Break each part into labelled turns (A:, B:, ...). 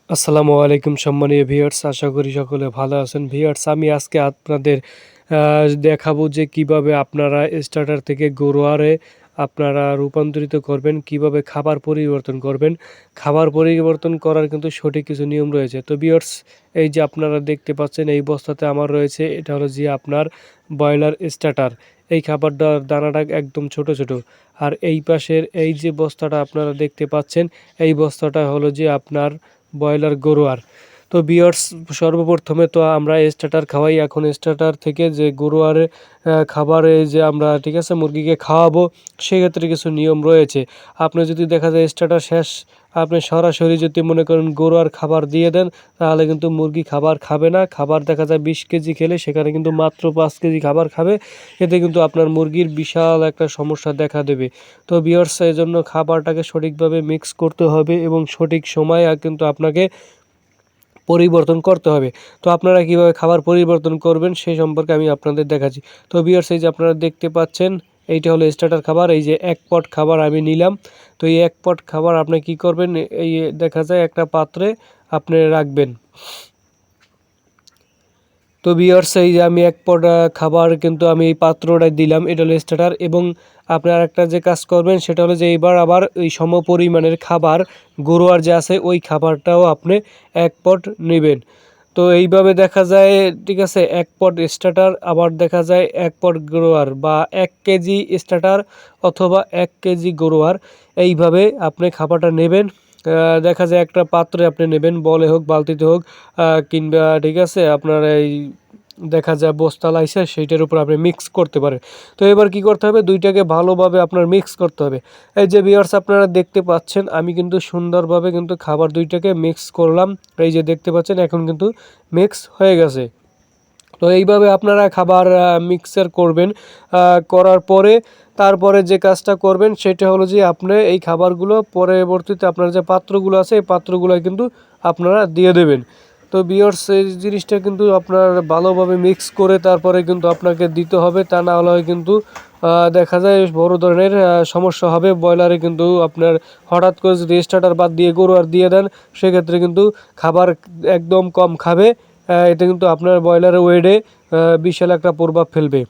A: আসসালামু আলাইকুম সম্মানীয় ভিউয়ার্স, আশা করি সকলে ভালো আছেন। ভিউয়ার্স, আমি আজকে আপনাদের দেখাবো যে কিভাবে আপনারা স্টার্টার থেকে গ্রোয়ারে আপনারা রূপান্তরিত করবেন, কিভাবে খাবার পরিবর্তন করবেন। খাবার পরিবর্তন করার কিন্তু সঠিক কিছু নিয়ম রয়েছে। তো ভিউয়ার্স, এই যে আপনারা দেখতে পাচ্ছেন এই বস্তাতে আমার রয়েছে, এটা হলো যে আপনার ব্রয়লার স্টার্টার। এই খাবারটার দানাটা একদম ছোট ছোট। আর এই পাশের এই যে বস্তাটা আপনারা দেখতে পাচ্ছেন, এই বস্তাটা হলো যে আপনার ব্রয়লার গরুয়ার। তো ভিউয়ার্স, সর্বপ্রথমে তো আমরা স্টার্টার খাওয়াই। এখন স্টার্টার থেকে যে গরুয়ারে খাবারে যে আমরা ঠিক আছে মুরগিকে খাওয়াবো, সেক্ষেত্রে কিছু নিয়ম রয়েছে। আপনি যদি দেখা যায় স্টার্টার শেষ, আপনি সরাসরি যদি মনে করেন গরুয়ার খাবার দিয়ে দেন, তাহলে কিন্তু মুরগি খাবার খাবে না। খাবার দেখা যায় 20 কেজি খেলে সেখানে কিন্তু মাত্র 5 কেজি খাবার খাবে। এতে কিন্তু আপনার মুরগির বিশাল একটা সমস্যা দেখা দেবে। তো ভিউয়ার্স, এজন্য খাবারটাকে সঠিকভাবে মিক্স করতে হবে এবং সঠিক সময়ে কিন্তু আপনাকে পরিবর্তন করতে হবে। তো আপনারা কিভাবে খাবার পরিবর্তন করবেন সেই সম্পর্কে আমি আপনাদের দেখাচ্ছি। তো ভিউয়ার্স, এই যে আপনারা দেখতে পাচ্ছেন, এইটা হলো স্টার্টার খাবার। এই যে 1 পট খাবার আমি নিলাম। তো এই 1 পট খাবার আপনি কি করবেন, এই দেখা যায় একটা পাত্রে আপনি রাখবেন। তো ভিউয়ার্স, এই যে আমি 1 পট খাবার কিন্তু আমি এই পাত্রটায় দিলাম, এটা হলো স্টার্টার। এবং আপনার একটা যে কাজ করবেন সেটা হলো যে এইবার আবার ওই সমপরিমাণের খাবার গরুয়ার যে আছে ওই খাবারটাও আপনি 1 পট নেবেন। তো এইভাবে দেখা যায় ঠিক আছে, 1 পট স্টার্টার আবার দেখা যায় 1 পট গরুয়ার, বা 1 কেজি স্টার্টার অথবা 1 কেজি গরুয়ার, এইভাবে আপনি খাবারটা নেবেন। দেখা যায় একটা পাত্রে আপনি নেবেন, বলে হোক বালতিতে হোক, কিংবা ঠিক আছে আপনার এই দেখা যায় বস্তা লাইসা সেইটার উপর আপনি মিক্স করতে পারেন। তো এবার কি করতে হবে, দুইটাকে ভালোভাবে আপনার মিক্স করতে হবে। এই যে ভিউয়ার্স, আপনারা দেখতে পাচ্ছেন আমি কিন্তু সুন্দরভাবে কিন্তু খাবার দুইটাকে মিক্স করলাম। এই যে দেখতে পাচ্ছেন এখন কিন্তু মিক্স হয়ে গেছে। তো এইভাবে আপনারা খাবার মিক্সার করবেন। করার পরে তারপরে যে কাজটা করবেন সেটা হলো যে আপনি এই খাবারগুলো পরবর্তীতে আপনার যে পাত্রগুলো আছে এই পাত্রগুলোয় কিন্তু আপনারা দিয়ে দেবেন। তো ভিউয়ার্স, এই জিনিসটা কিন্তু আপনার ভালোভাবে মিক্স করে তারপরে কিন্তু আপনাকে দিতে হবে, তা না হলে কিন্তু দেখা যায় বড় ধরনের সমস্যা হবে। ব্রয়লারে কিন্তু আপনার হঠাৎ করে যদি স্টার্টার বাদ দিয়ে গরু আর দিয়ে দেন, সেক্ষেত্রে কিন্তু খাবার একদম কম খাবে। এটা কিন্তু আপনার ব্রয়লারের ওয়েটে বিশাল একটা প্রভাব ফেলবে।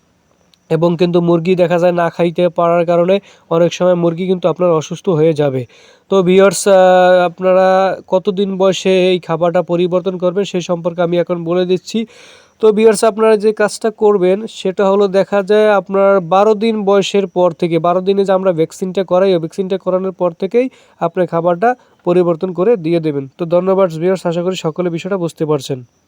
A: এবং কিন্তু মুরগি দেখা যায় না খাইতে পারার কারণে অনেক সময় মুরগি কিন্তু আপনার অসুস্থ হয়ে যাবে। তো ভিউয়ার্স, আপনারা কতদিন বয়সে এই খাবারটা পরিবর্তন করবেন সেই সম্পর্কে আমি এখন বলে দিচ্ছি। তো ভিউয়ার্স, আপনারা যে কাজটা করবেন সেটা হলো দেখা যায় আপনার 12 দিন বয়সের পর থেকে, 12 দিনে যে আমরা ভ্যাকসিনটা করাই, ওই ভ্যাকসিনটা করানোর পর থেকেই আপনি খাবারটা পরিবর্তন করে দিয়ে দেবেন। তো ধন্যবাদ ভিউয়ার্স, আশা করি সকলে বিষয়টা বুঝতে পারছেন।